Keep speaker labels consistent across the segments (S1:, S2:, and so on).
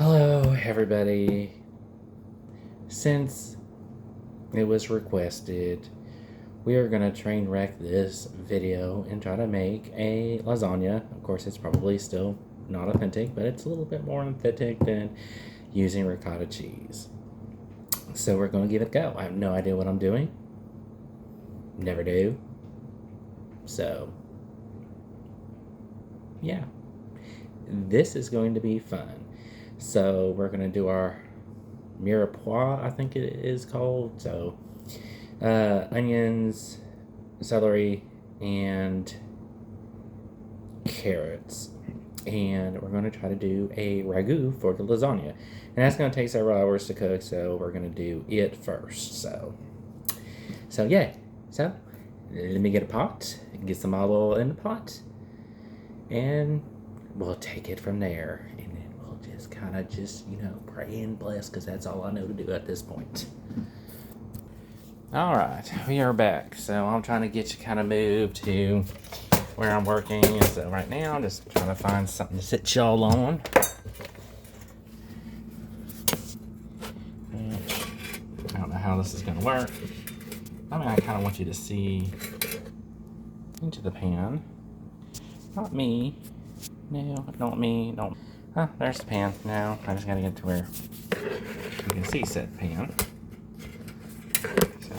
S1: Hello, everybody. Since it was requested, we are going to train wreck this video and try to make a lasagna. Of course, it's probably still not authentic, but it's a little bit more authentic than using ricotta cheese. So we're going to give it a go. I have no idea what I'm doing. Never do. So, yeah. This is going to be fun. So we're going to do our mirepoix, I think it is called. So onions, celery, and carrots. And we're going to try to do a ragu for the lasagna. And that's going to take several hours to cook, so we're going to do it first. So yeah. So let me get a pot, get some olive oil in the pot, and we'll take it from there. And then we'll just kind of pray and bless, because that's all I know to do at this point. All right, we are back. So I'm trying to get you kind of moved to where I'm working. And so right now I'm just trying to find something to sit y'all on. And I don't know how this is going to work. I mean, I kind of want you to see into the pan. Not me. No, not me. No. Huh, there's the pan. Now I just gotta get to where you can see said pan. So.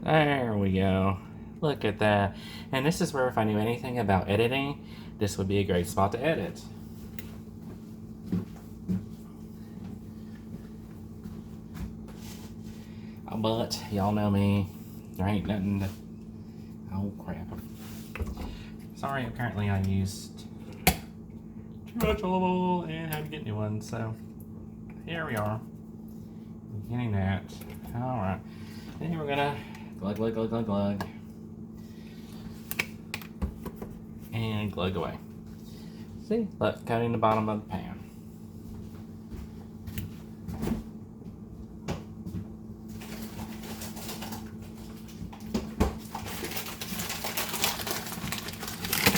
S1: There we go. Look at that. And this is where, if I knew anything about editing, this would be a great spot to edit. But y'all know me, there ain't nothing to... Oh crap. Sorry, apparently I used too much olive oil and had to get new ones, so here we are. Getting that. Alright. And we're gonna glug, glug, glug, glug, glug. And glug away. See? Look, cutting the bottom of the pan.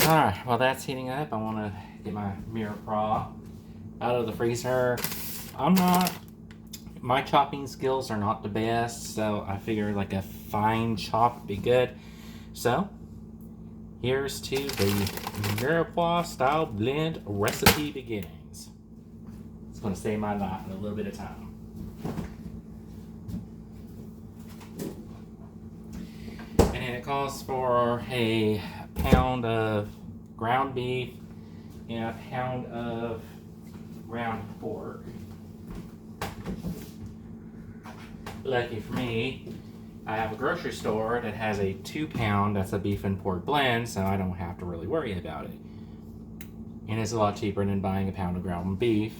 S1: Alright, while that's heating up, I want to get my mirepoix out of the freezer. My chopping skills are not the best, so I figure like a fine chop would be good. So, here's to the mirepoix style blend recipe beginnings. It's going to save my life in a little bit of time. And it calls for a pound of ground beef and a pound of ground pork. Lucky for me, I have a grocery store that has a 2-pound that's a beef and pork blend, so I don't have to really worry about it. And it's a lot cheaper than buying a pound of ground beef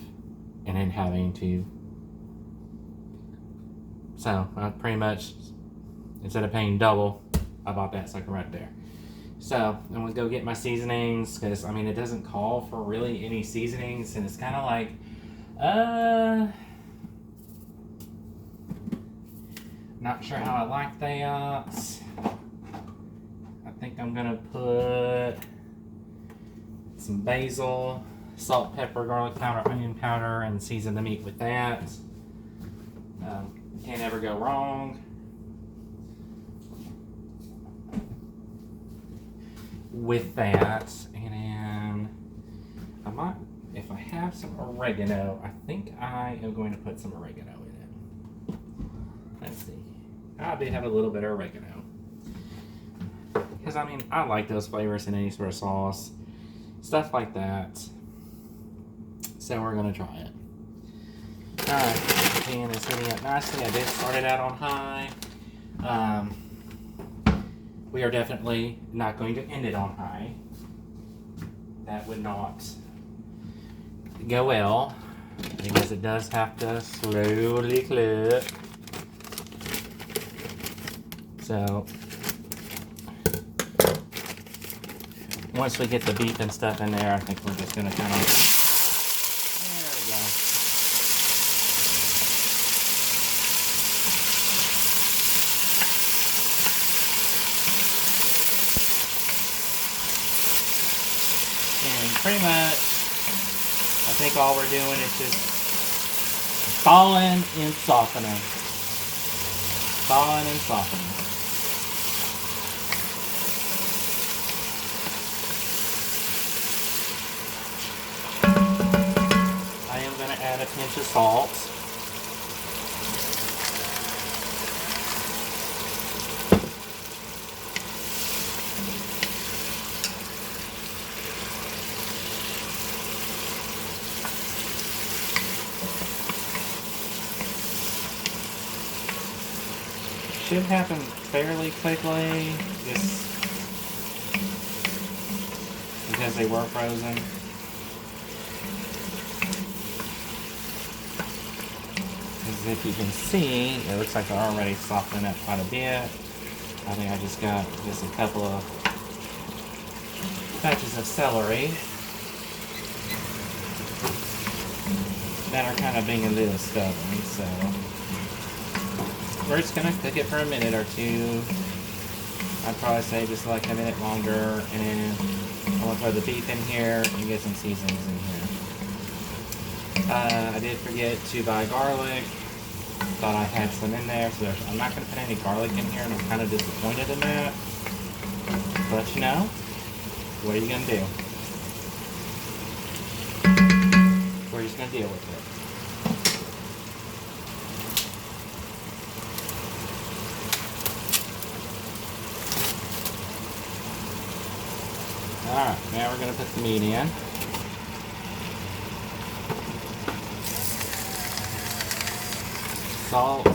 S1: and then having to... So I pretty much, instead of paying double, I bought that sucker right there. So I'm gonna go get my seasonings, because I mean, it doesn't call for really any seasonings, and it's kind of like, not sure how I like that. I think I'm gonna put some basil, salt, pepper, garlic powder, onion powder, and season the meat with that. Can't ever go wrong. With that, and then I might, if I have some oregano, I think I am going to put some oregano in it. Let's see. I do have a little bit of oregano, because I mean, I like those flavors in any sort of sauce, stuff like that. So we're gonna try it. All right, the pan is heating up nicely. I did start it out on high. We are definitely not going to end it on high. That would not go well, because it does have to slowly cook. So once we get the beef and stuff in there, I think we're just going to kind of... There we go. pretty much, I think all we're doing is just thawing and softening. Thawing and softening. I am going to add a pinch of salt. Should happen fairly quickly, just because they were frozen. As if you can see, it looks like they're already softening up quite a bit. I think I just got just a couple of batches of celery that are kind of being a little stubborn, so we're just gonna cook it for a minute or two. I'd probably say just like a minute longer, and then I'm gonna throw the beef in here and get some seasonings in here. I did forget to buy garlic. Thought I had some in there, so I'm not gonna put any garlic in here, and I'm kind of disappointed in that. But you know, what are you gonna do? We're just gonna deal with it. Alright, now we're going to put the meat in. Salt.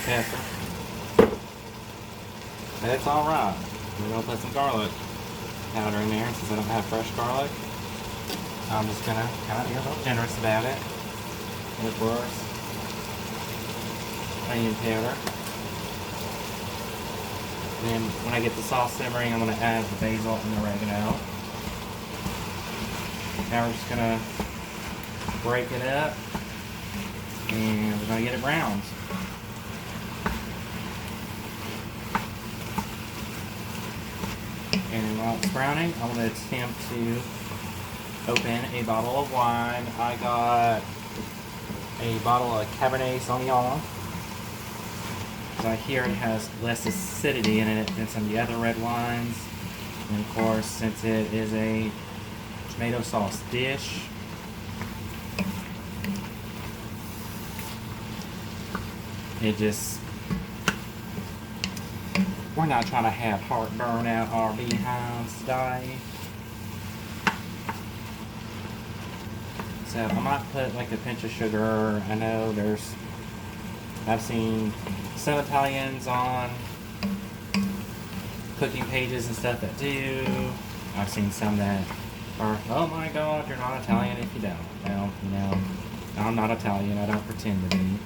S1: Pepper. That's alright. We're going to put some garlic powder in there since I don't have fresh garlic. I'm just going to kind of be a little generous about it. And of course, onion powder. Then when I get the sauce simmering, I'm going to add the basil and the oregano. Now we're just going to break it up, and we're going to get it browned. And while it's browning, I'm going to attempt to open a bottle of wine. I got a bottle of Cabernet Sauvignon. I hear it has less acidity in it than some of the other red wines. And of course, since it is a tomato sauce dish, we're not trying to have heartburn out our behinds today. So I might put like a pinch of sugar. I know I've seen some Italians on cooking pages and stuff that do. I've seen some that are, oh my god, you're not Italian if you don't. Well, you know, I'm not Italian, I don't pretend to be.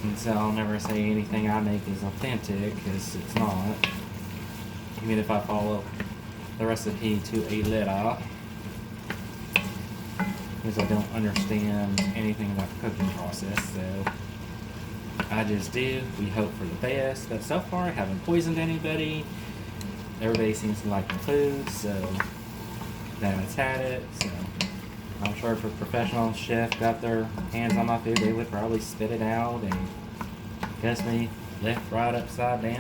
S1: And so I'll never say anything I make is authentic, because it's not. Even if I follow the recipe to a letter. Because I don't understand anything about the cooking process, so I just do. We hope for the best, but so far I haven't poisoned anybody. Everybody seems to like the food, so that's had it. So I'm sure if a professional chef got their hands on my food, they would probably spit it out and guess me, left, right, upside down,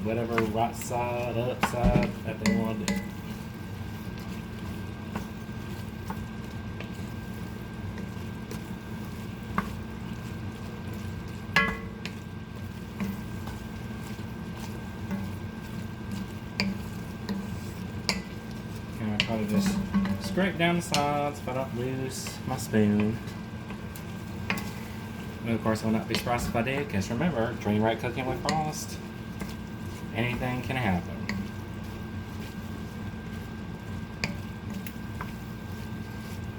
S1: whatever, right side, upside that they want to do. I'll just scrape down the sides if I don't lose my spoon. And of course I will not be surprised if I did, because remember, Trainwreck Cooking with Frost, anything can happen.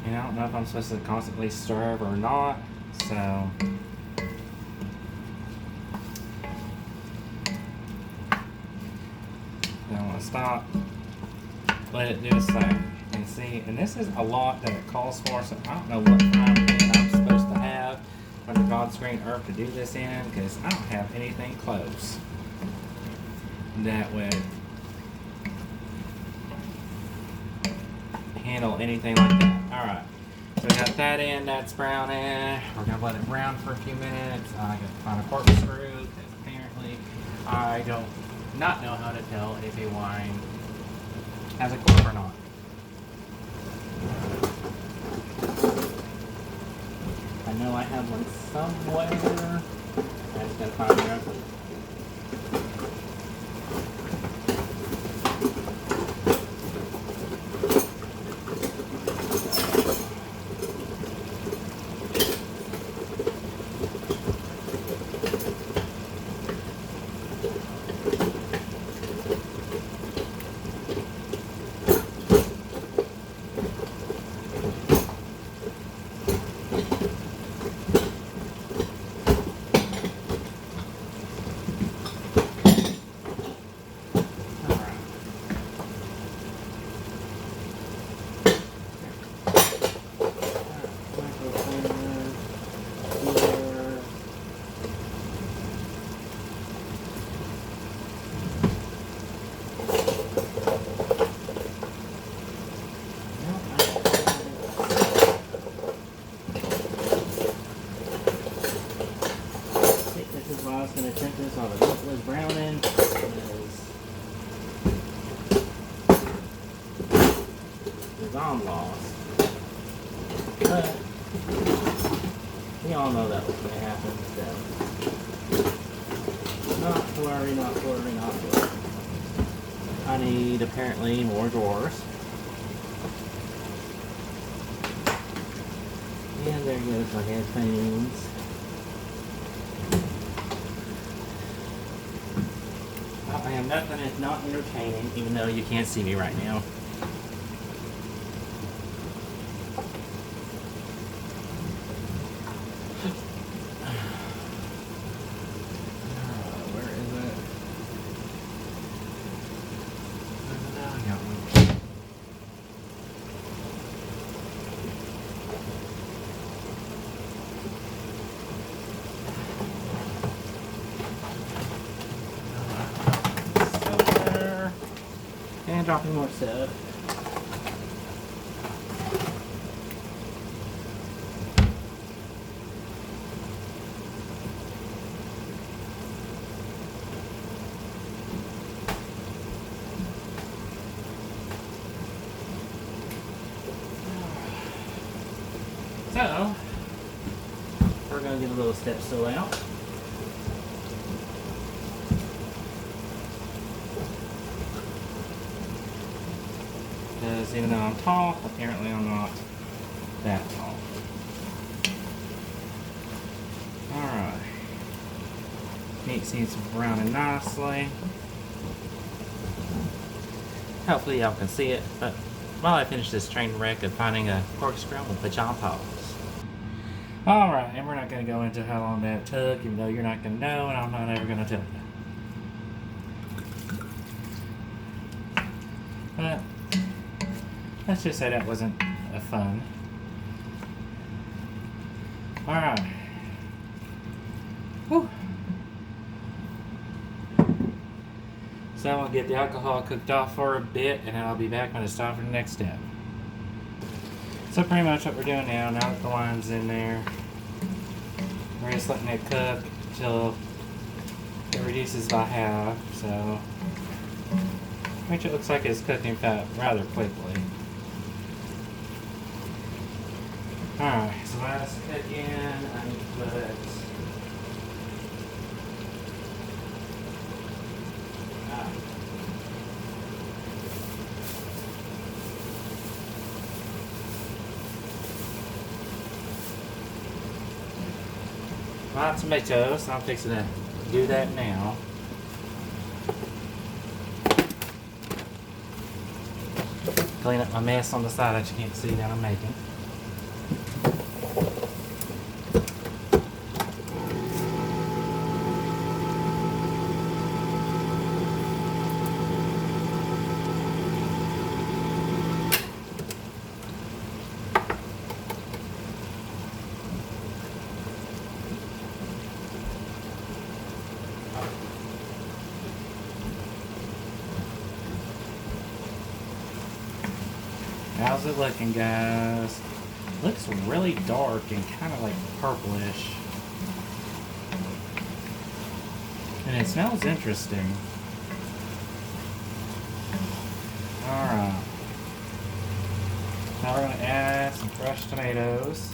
S1: You know, I don't know if I'm supposed to constantly stir or not, so then I'm going to stop, let it do its thing. And see, and this is a lot that it calls for, so I don't know what frying pan I'm supposed to have under God's green earth to do this in, because I don't have anything close. that would handle anything like that. Alright, so we got that in, that's browning. We're going to let it brown for a few minutes. I got to find a corkscrew because apparently I don't not know how to tell if a wine has a cork or not. I know I have one somewhere. I just gotta find it. I'm lost. But we all know that was going to happen, so not to worry, not to worry, not to worry. I need apparently more drawers. And there goes my headphones. Well, I am nothing if not entertaining, even though you can't see me right now. And dropping more soap. So, we're going to get a little step stool out. Because even though I'm tall, apparently I'm not that tall. Alright. Meat seems to be browning nicely. Hopefully y'all can see it, but while I finish this train wreck of finding a corkscrew, we'll put y'all on pause. Alright, and we're not going to go into how long that took, even though you're not going to know, and I'm not ever going to tell you. But let's just say that wasn't a fun. Alright. Whew. So I'll get the alcohol cooked off for a bit, and I'll be back when it's time for the next step. So pretty much what we're doing now that the wine's in there, we're just letting it cook until it reduces by half, so which it looks like it's cooking fat rather quickly. Alright, so while it's cooking, I need to put my tomatoes. I'm fixing to do that now. Clean up my mess on the side that you can't see that I'm making. How's it looking, guys? Looks really dark and kind of like purplish. And it smells interesting. Alright. Now we're going to add some fresh tomatoes.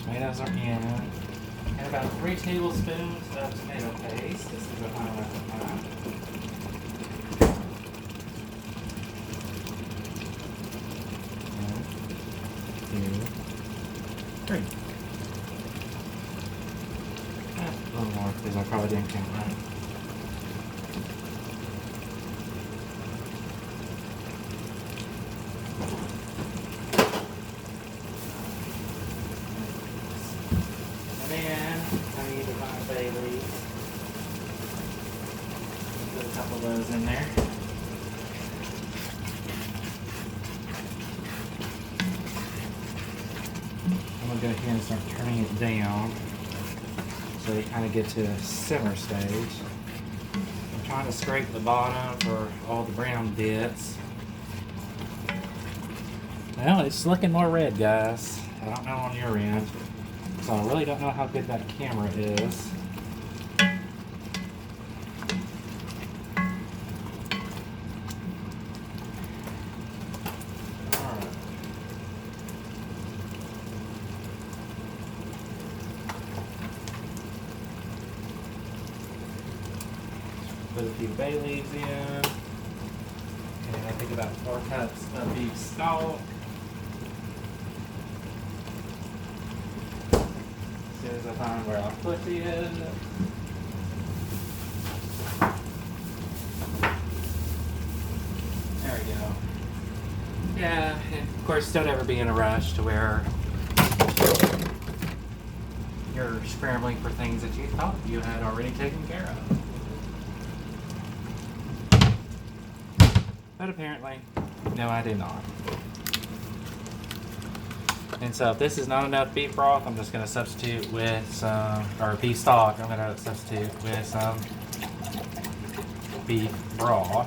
S1: Tomatoes are in. And about 3 tablespoons of tomato paste. This is what I like to find. 1, 2, 3. A little more because I probably didn't count right. Bay leaves. Put a couple of those in there. I'm going to go ahead and start turning it down so you kind of get to a simmer stage. I'm trying to scrape the bottom for all the brown bits. Well, it's looking more red, guys. I don't know on your end. So I really don't know how good that camera is. Alright. Put a few bay leaves in. And I think about 4 cups of beef stock. As soon as I find where I'll put it. There we go. Yeah, and of course don't ever be in a rush to where you're scrambling for things that you thought you had already taken care of. But apparently, no, I did not. And so if this is not enough beef broth, I'm just going to substitute with some, or beef stock, I'm going to substitute with some beef broth.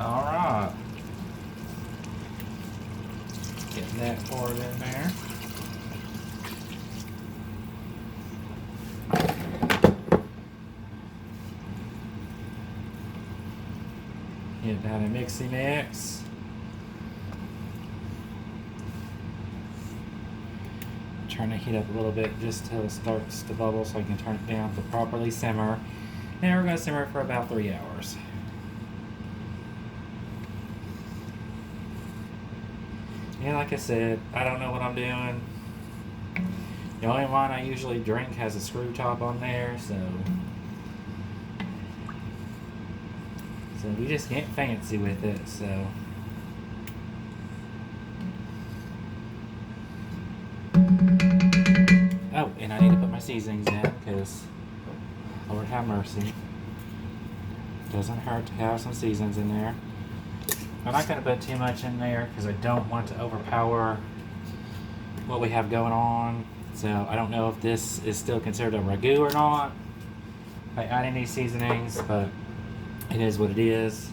S1: Alright. Getting that poured in there. Get down a mixy mix. Turn the heat up a little bit just till it starts to bubble so I can turn it down to properly simmer. And we're going to simmer for about 3 hours. And like I said, I don't know what I'm doing. The only wine I usually drink has a screw top on there, so we just get fancy with it, so. Oh, and I need to put my seasonings in, because Lord have mercy. Doesn't hurt to have some seasonings in there. I'm not going to put too much in there, because I don't want to overpower what we have going on. So I don't know if this is still considered a ragu or not by adding these seasonings, but it is what it is.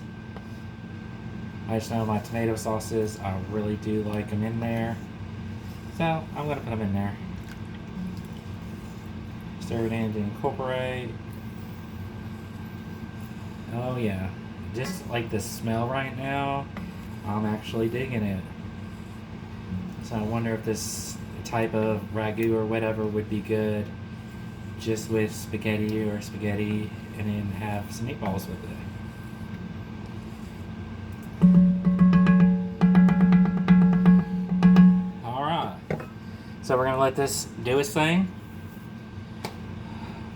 S1: I just know my tomato sauces, I really do like them in there. So I'm going to put them in there. Stir it in to incorporate. Oh yeah, just like the smell right now, I'm actually digging it. So I wonder if this type of ragu or whatever would be good just with spaghetti and then have some meatballs with it. Alright, so we're going to let this do its thing.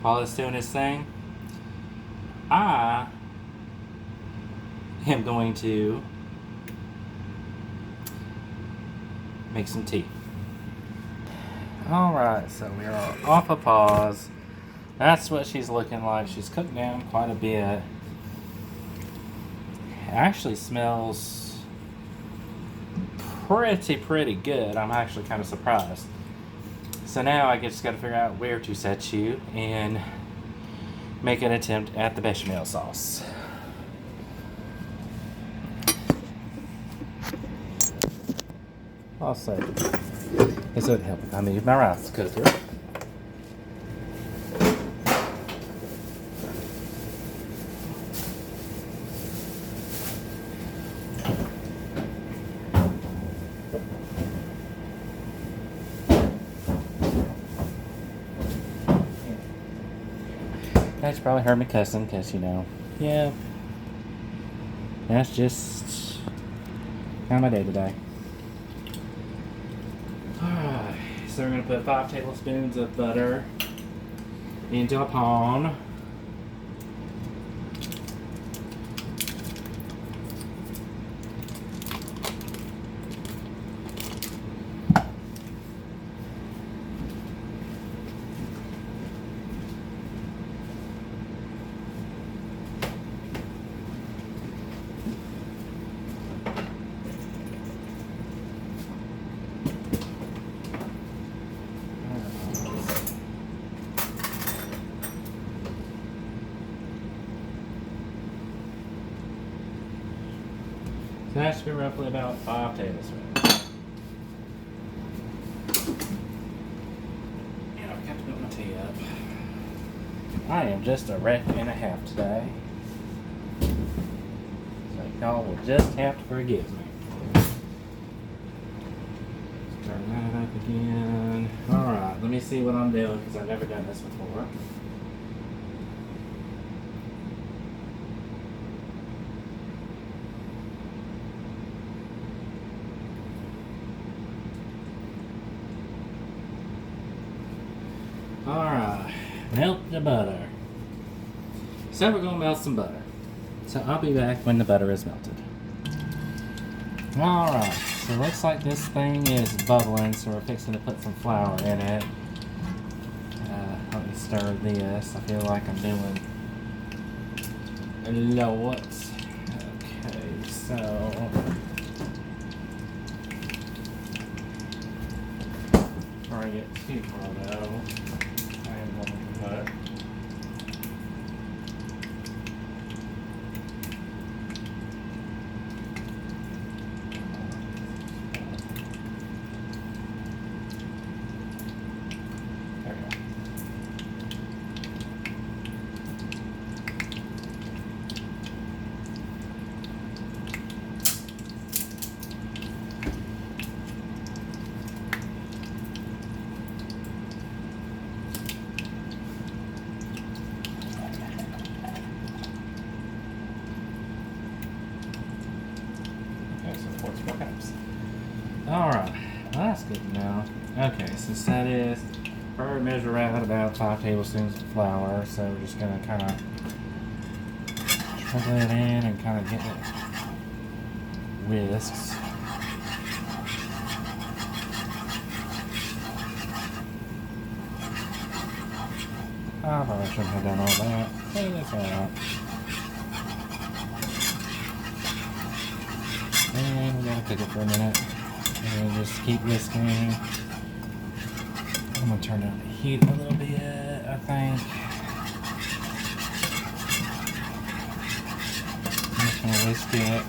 S1: While it's doing its thing, I am going to make some tea. Alright, so we are off a pause. That's what she's looking like. She's cooked down quite a bit. It actually smells pretty good. I'm actually kind of surprised. So now I just got to figure out where to set you and make an attempt at the bechamel sauce. Also, this would help if I move my rice cooker. That's probably heard me cussing because, yeah, that's just kind of my day today. Alright, so we're going to put 5 tablespoons of butter into a pan. So that should be roughly about 5 tablespoons. And I've got to put my tea up. I am just a wreck and a half today. So y'all will just have to forgive me. Turn that up again. Alright, let me see what I'm doing because I've never done this before. Alright, melt the butter. So we're going to melt some butter. So I'll be back when the butter is melted. Alright, so it looks like this thing is bubbling, so we're fixing to put some flour in it. Let me stir this. I feel like I'm doing a lot. Okay, so before I get too far though, I am going to put Alright, well, that's good to know. Okay, since that is, probably measure out about 5 tablespoons of flour, so we're just going to kind of sprinkle it in and kind of get it whisked. I probably shouldn't have done all that, but that's alright. And we gotta cook it for a minute. And just keep whisking. I'm gonna turn down the heat a little bit, I think. I'm just gonna whisk it.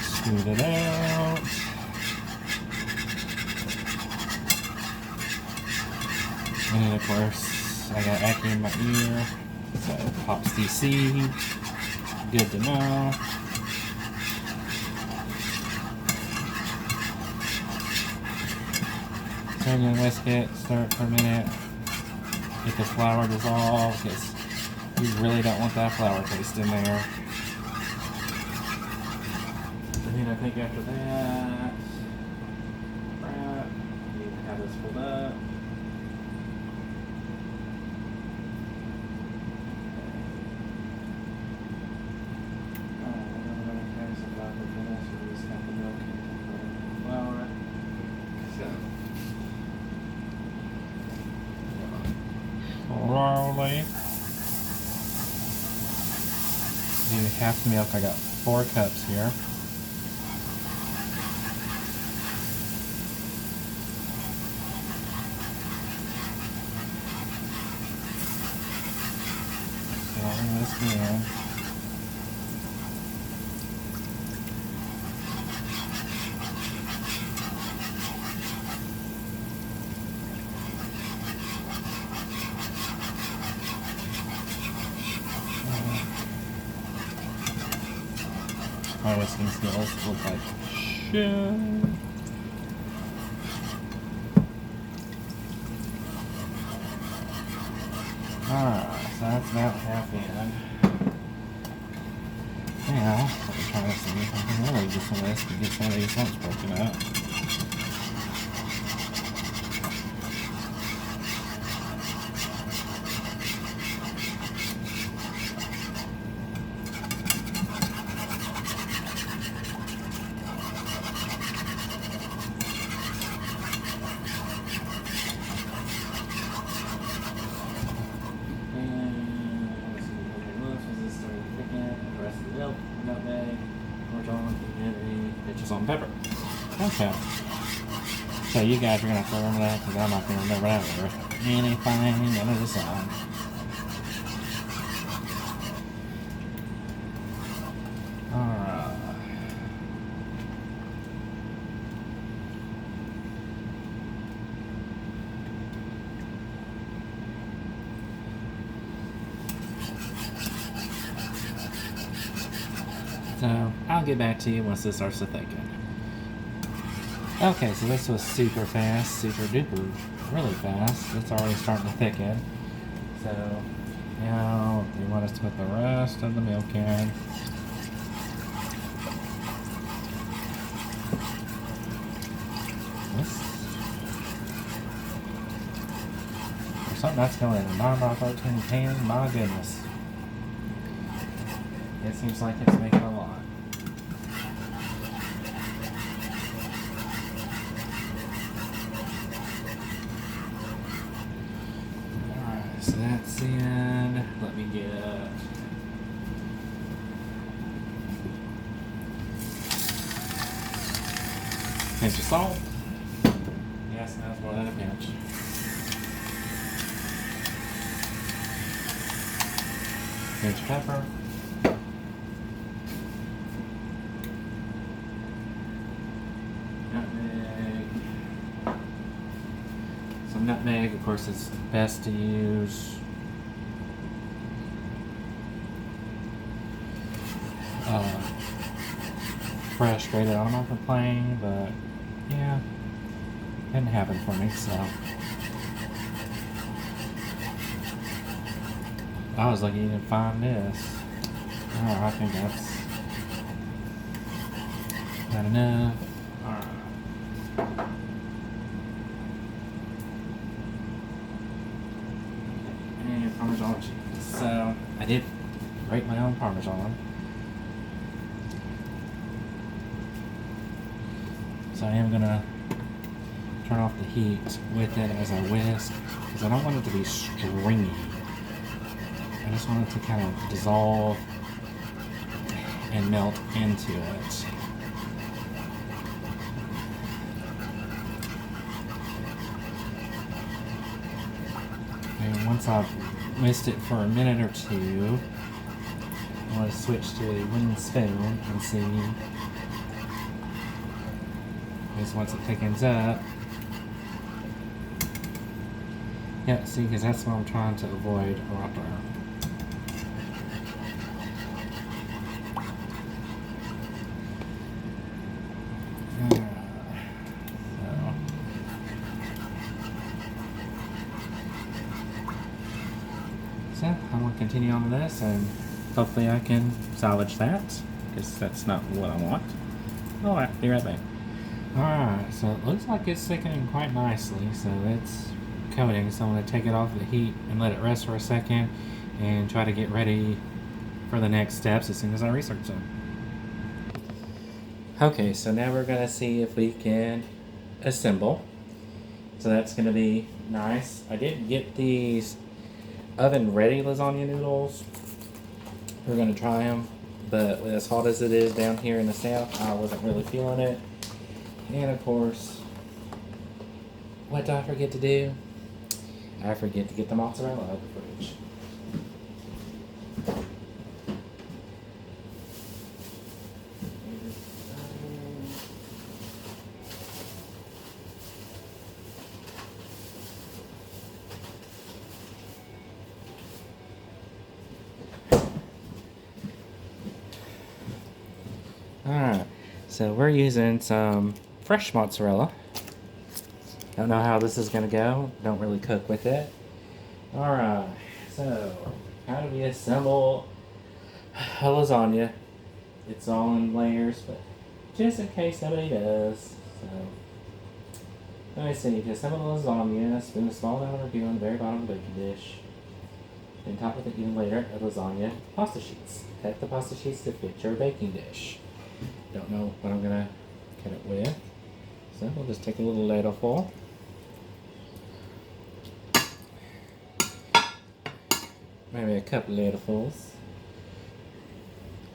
S1: Scoot it out. And then of course, I got acne in my ear. So pops DC. Good to know. So I'm gonna whisk it, stir it for a minute, get the flour dissolved because you really don't want that flour taste in there. And then I think after that, right, you need to have this pulled up. Flour.
S2: slowly. Do half the milk. I got 4 cups here. Stirring this in. My whisking skills look like shit. Alright, so that's about half in. Now, let me try to see if I can really do some of this to get some of these lumps broken up. On pepper. Okay. So you guys are going to have to remember that because I'm not going to remember that word. Anything under the sun. Alright. So I'll get back to you once this starts to thicken. Okay, so this was super fast, super duper, really fast. It's already starting to thicken. So now they want us to put the rest of the milk in. There's something that's going in a 9x13 pan, my goodness. It seems like it's making a lot. Alright, so that's in. Let me get pinch of salt. Yes, that's more than a pinch. Pinch of pepper. Nutmeg, of course, it's best to use fresh grated almond for plain, but yeah, didn't happen for me, so I was lucky to find this. Oh, I think that's not enough. Alright. Parmesan cheese. So I did grate my own Parmesan. So I am gonna turn off the heat with it as I whisk because I don't want it to be stringy. I just want it to kind of dissolve and melt into it. And once I've whisked it for a minute or two, I want to switch to a wooden spoon and see. Because once it thickens up, yeah, see, because that's what I'm trying to avoid right there. So I'm going to continue on with this and hopefully I can salvage that because that's not what I want. Alright, be right back. Alright, so it looks like it's thickening quite nicely, so it's coating, so I'm going to take it off the heat and let it rest for a second and try to get ready for the next steps as soon as I research them. Okay, so now we're going to see if we can assemble. So that's going to be nice. I did get these
S1: oven ready lasagna noodles. We're gonna try them, but as hot as it is down here in the south, I wasn't really feeling it. And of course, what did I forget to do? I forget to get the mozzarella out of the fridge. Alright, so we're using some fresh mozzarella. Don't know how this is going to go. Don't really cook with it. Alright, so how do we assemble a lasagna? It's all in layers, but just in case nobody does. So, let me see. To assemble the lasagna, spoon a small amount of ragu on the very bottom of the baking dish. Then top with an even layer of lasagna pasta sheets. Cut the pasta sheets to fit your baking dish. Don't know what I'm gonna cut it with, so we'll just take a little ladleful. Maybe a couple ladlefuls,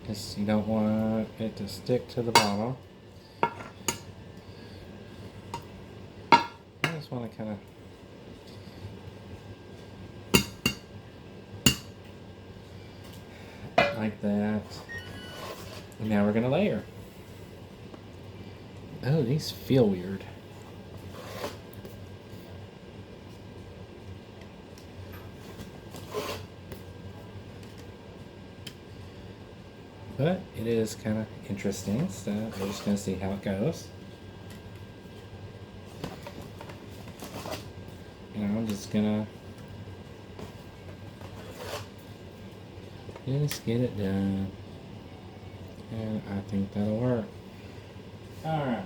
S1: because you don't want it to stick to the bottom. I just want to kind of like that. And now we're gonna layer. Oh, these feel weird. But it is kind of interesting, so we're just gonna see how it goes. And I'm just gonna just get it done. And I think that'll work. Alright.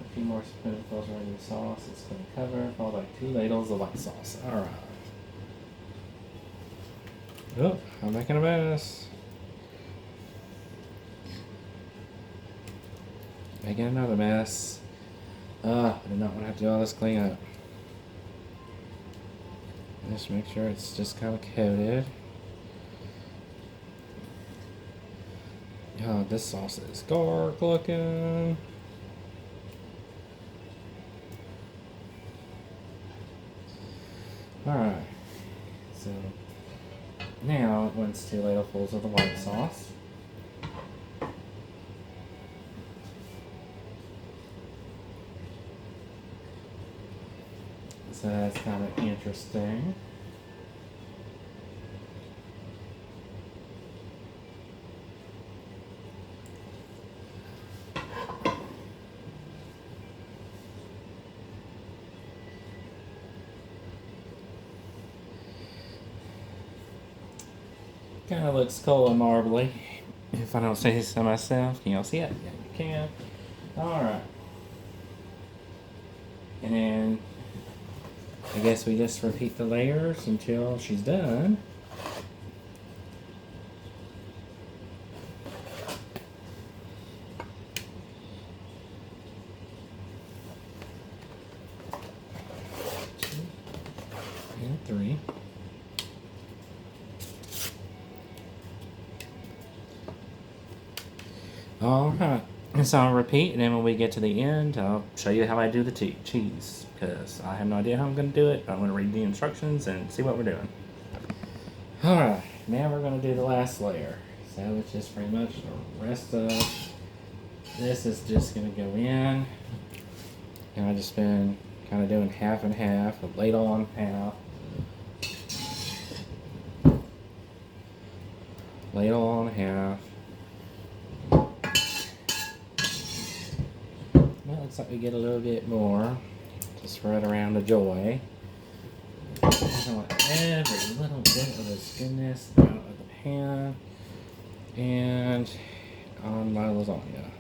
S1: A few more spoonfuls of regular sauce. It's going to cover, followed by 2 ladles of white sauce. Alright. Oh, I'm making a mess. Making another mess. I do not want to have to do all this cleanup. Just make sure it's just kind of coated. Oh, this sauce is dark looking. Alright, so now it wants 2 ladlefuls of the white sauce. So that's kind of interesting. Kind of looks cool and marbly. If I don't say so myself, can y'all see it? Yeah, you can. Alright. And then I guess we just repeat the layers until she's done. And 3. Alright, so I'll repeat, and then when we get to the end, I'll show you how I do the cheese, because I have no idea how I'm going to do it. I'm going to read the instructions and see what we're doing. Alright, now we're going to do the last layer. So it's just pretty much the rest of this is just going to go in. And I've just been kind of doing half and half, a ladle on half. Ladle on half. Well, looks like we get a little bit more to spread around the joy. I want every little bit of this goodness out of the pan and on my lasagna.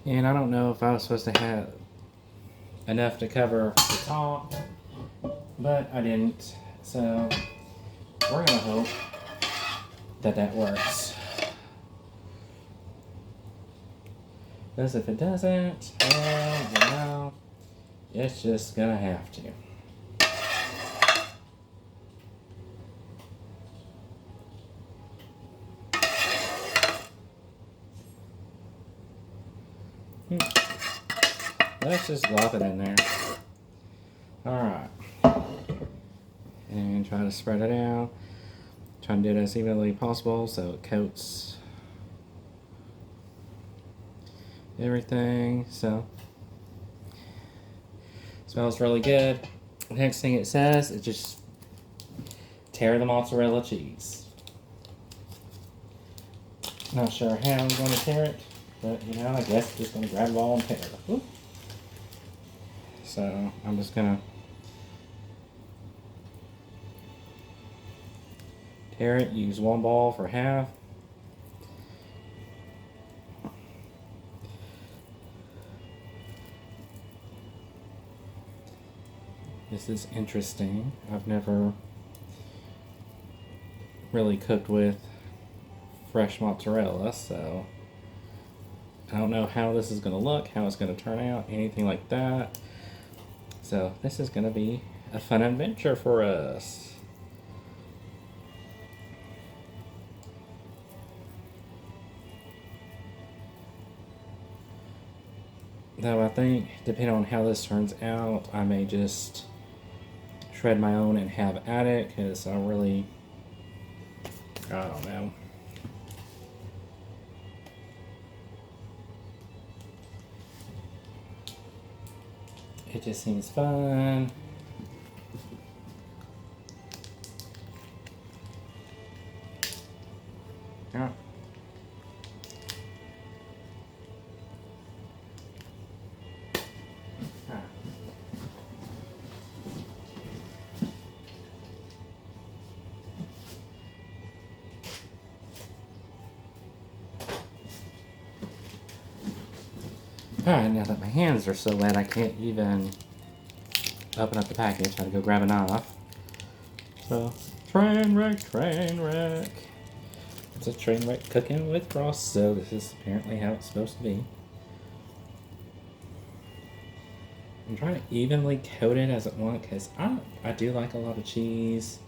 S1: And I don't know if I was supposed to have enough to cover the top, but I didn't. So we're gonna hope that that works. Because if it doesn't, well, you know, it's just gonna have to. Let's just glop it in there. Alright. And try to spread it out. Try to do it as evenly as possible so it coats everything. So, smells really good. Next thing it says is just tear the mozzarella cheese. Not sure how I'm going to tear it, but you know, I guess I'm just going to grab it all and tear it. Whoop. So I'm just going to tear it, use one ball for half. This is interesting. I've never really cooked with fresh mozzarella, so I don't know how this is going to look, how it's going to turn out, anything like that. So this is going to be a fun adventure for us. Though I think, depending on how this turns out, I may just shred my own and have at it, because I don't know. It just seems fun. Yeah. Alright, now that my hands are so wet I can't even open up the package. I had to go grab a knife. So, Trainwreck. It's a Trainwreck Cooking with Frost, so this is apparently how it's supposed to be. I'm trying to evenly coat it as it wants, because I do like a lot of cheese,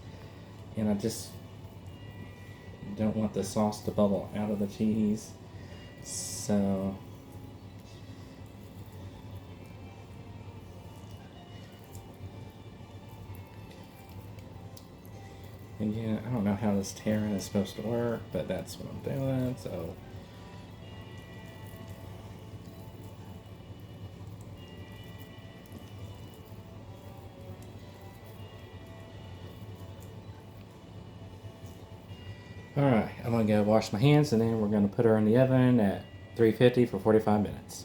S1: and I just don't want the sauce to bubble out of the cheese. So again, I don't know how this tearing is supposed to work, but that's what I'm doing, so. Alright, I'm gonna go wash my hands and then we're gonna put her in the oven at 350 for 45 minutes.